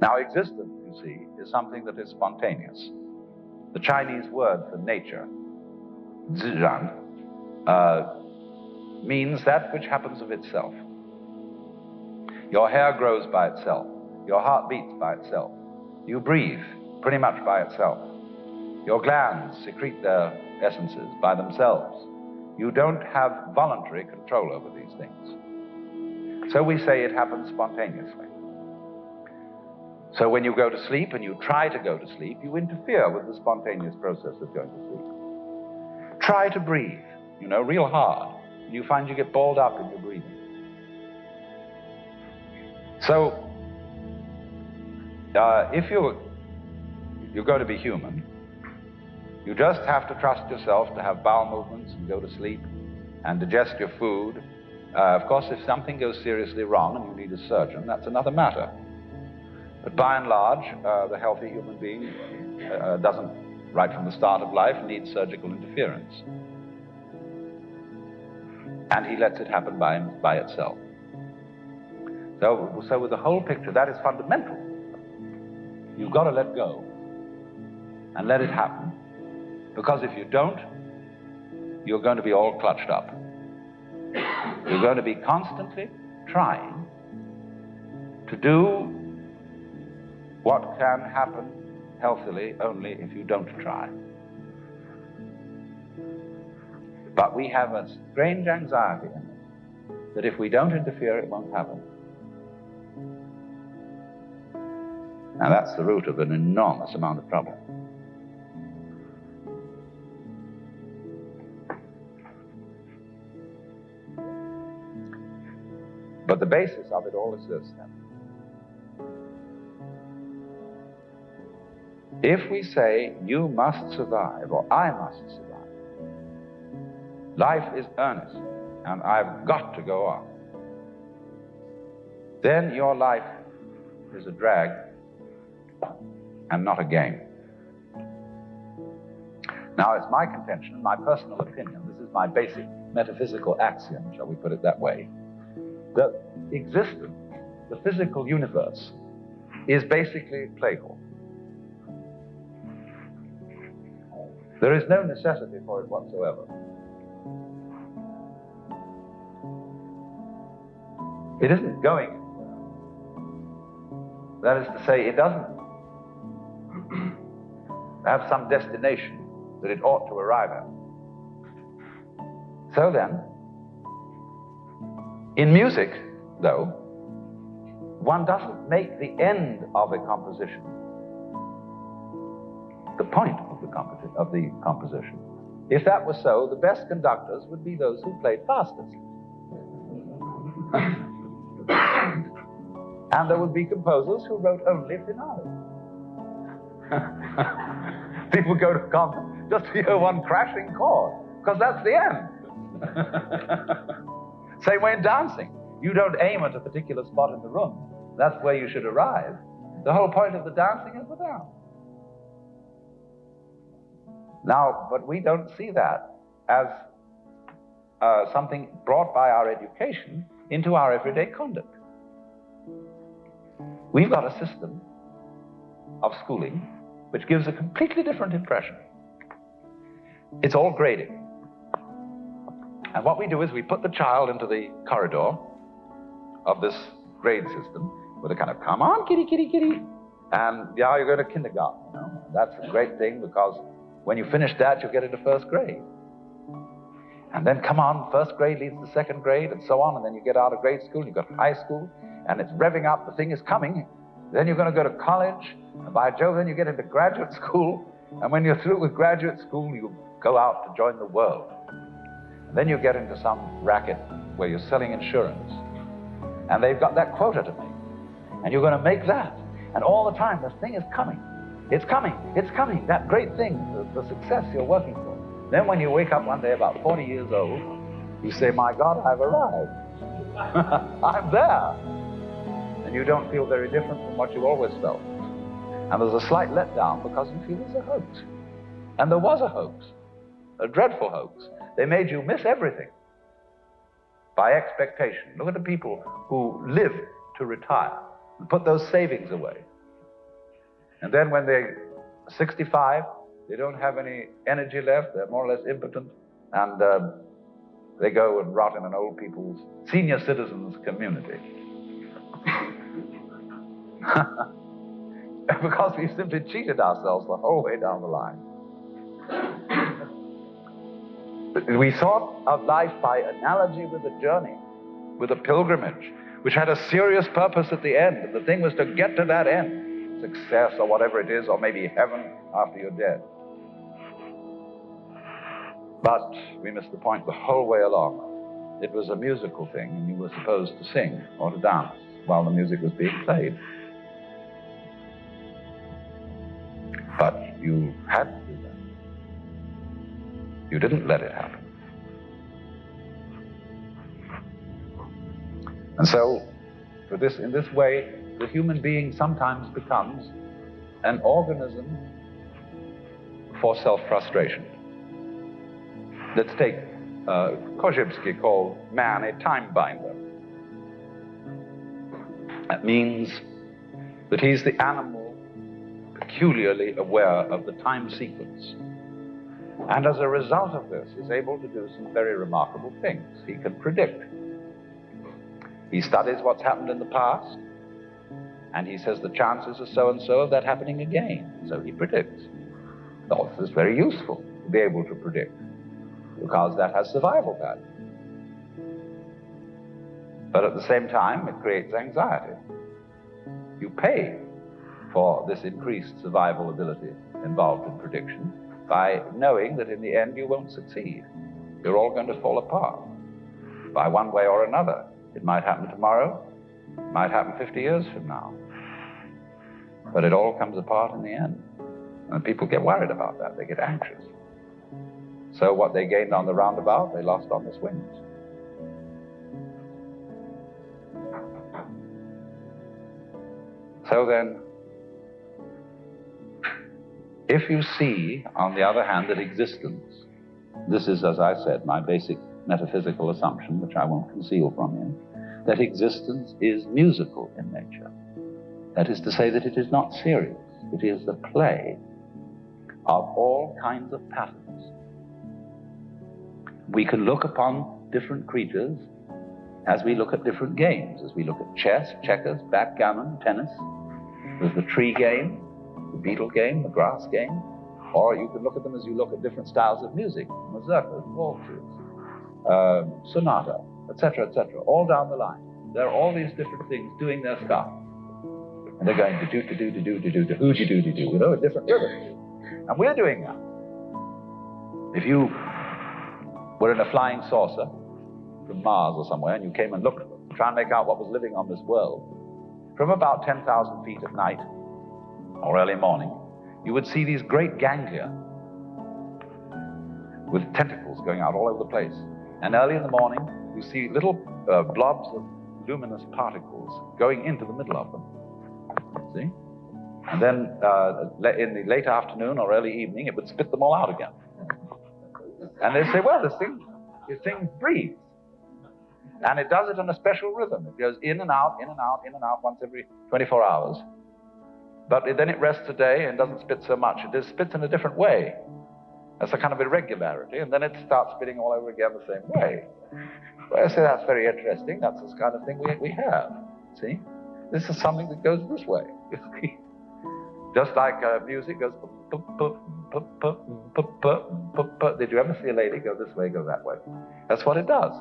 Now, existence, you see, is something that is spontaneous. The Chinese word for nature, zizhan, means that which happens of itself. Your hair grows by itself. Your heart beats by itself. You breathe pretty much by itself. Your glands secrete their essences by themselves. You don't have voluntary control over these things. So we say it happens spontaneously. So when you go to sleep and you try to go to sleep, you interfere with the spontaneous process of going to sleep. Try to breathe, real hard, and you find you get balled up in your breathing. So, if you're going to be human, you just have to trust yourself to have bowel movements and go to sleep and digest your food. Of course, if something goes seriously wrong and you need a surgeon, that's another matter. But by and large, the healthy human being doesn't, right from the start of life, need surgical interference. And he lets it happen by itself. So with the whole picture, that is fundamental. You've got to let go and let it happen, because if you don't, you're going to be all clutched up. You're going to be constantly trying to do what can happen healthily only if you don't try. But we have a strange anxiety in it, that if we don't interfere, it won't happen. Now that's the root of an enormous amount of trouble. But the basis of it all is this, then. If we say, you must survive, or I must survive, life is earnest, and I've got to go on, then your life is a drag and not a game. Now, it's my contention, my personal opinion, this is my basic metaphysical axiom, shall we put it that way, that existence, the physical universe, is basically playful. There is no necessity for it whatsoever. It isn't going anywhere. That is to say, it doesn't have some destination that it ought to arrive at. So then, in music, though, one doesn't make the end of a composition the point of the composition. If that were so, the best conductors would be those who played fastest. And there would be composers who wrote only finales. People go to concert just to hear one crashing chord, because that's the end. Same way in dancing. You don't aim at a particular spot in the room. That's where you should arrive. The whole point of the dancing is the dance. Now, but we don't see that as something brought by our education into our everyday conduct. We've got a system of schooling which gives a completely different impression. It's all grading. And what we do is we put the child into the corridor of this grade system with a kind of, come on, kitty, kitty, kitty. And yeah, you're going to kindergarten, you know. That's a great thing, because when you finish that, you'll get into first grade. And then, come on, first grade leads to second grade, and so on, and then you get out of grade school, you've got high school, and it's revving up, the thing is coming. Then you're going to go to college, and by Jove, then you get into graduate school, and when you're through with graduate school, you go out to join the world. And then you get into some racket where you're selling insurance, and they've got that quota to make, and you're going to make that, and all the time, this thing is coming. It's coming, it's coming, that great thing, the success you're working for. Then when you wake up one day about 40 years old, you say, my God, I've arrived. I'm there. And you don't feel very different from what you always felt. And there's a slight letdown because you feel it's a hoax. And there was a hoax, a dreadful hoax. They made you miss everything by expectation. Look at the people who live to retire and put those savings away. And then when they're 65, they don't have any energy left, they're more or less impotent, and they go and rot in an old people's senior citizens community. Because we've simply cheated ourselves the whole way down the line. We thought of life by analogy with a journey, with a pilgrimage, which had a serious purpose at the end, and the thing was to get to that end, success or whatever it is, or maybe heaven after you're dead. But we missed the point the whole way along. It was a musical thing, and you were supposed to sing or to dance while the music was being played. But you had to do that. You didn't let it happen. And so, in this way, the human being sometimes becomes an organism for self-frustration. Let's take Korzybski called man a time binder. That means that he's the animal peculiarly aware of the time sequence. And as a result of this, is able to do some very remarkable things. He can predict. He studies what's happened in the past, and he says the chances are so-and-so of that happening again. So he predicts. Well, this is very useful to be able to predict, because that has survival value. But at the same time, it creates anxiety. You pay for this increased survival ability involved in prediction by knowing that in the end you won't succeed. You're all going to fall apart by one way or another. It might happen tomorrow, it might happen 50 years from now. But it all comes apart in the end. And people get worried about that, they get anxious. So what they gained on the roundabout, they lost on the swings. So then, if you see, on the other hand, that existence, this is, as I said, my basic metaphysical assumption, which I won't conceal from you, that existence is musical in nature. That is to say that it is not serious. It is the play of all kinds of patterns. We can look upon different creatures as we look at different games, as we look at chess, checkers, backgammon, tennis. There's the tree game, the beetle game, the grass game, or you can look at them as you look at different styles of music, mazurkas, waltzes, sonata, etc., etc., all down the line. There are all these different things doing their stuff. And they're going to do, you know, a different rhythm. And we're doing that. If you were in a flying saucer from Mars or somewhere, and you came and looked, try and make out what was living on this world, from about 10,000 feet at night, or early morning, you would see these great ganglia with tentacles going out all over the place. And early in the morning, you see little blobs of luminous particles going into the middle of them. See? And then in the late afternoon or early evening, it would spit them all out again. And they say, well, this thing breathes. And it does it in a special rhythm. It goes in and out, in and out, in and out once every 24 hours. But then it rests a day and doesn't spit so much. It just spits in a different way. That's a kind of irregularity. And then it starts spitting all over again the same way. Well, I say that's very interesting. That's this kind of thing we have. See? This is something that goes this way. Just like music goes... Did you ever see a lady go this way, go that way? That's what it does.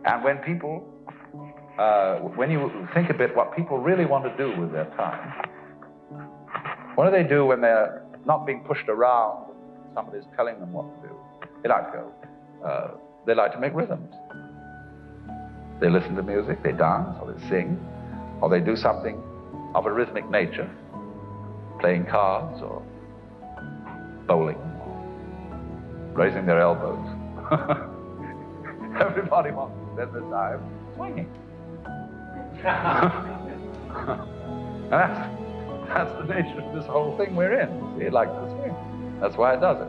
And when people, when you think a bit what people really want to do with their time, what do they do when they're not being pushed around, somebody's telling them what to do? They like to go, they like to make rhythms. They listen to music, they dance, or they sing, or they do something of a rhythmic nature, playing cards, or bowling, or raising their elbows. Everybody wants to spend their time swinging. That's the nature of this whole thing we're in. See, it likes to swing. That's why it does it.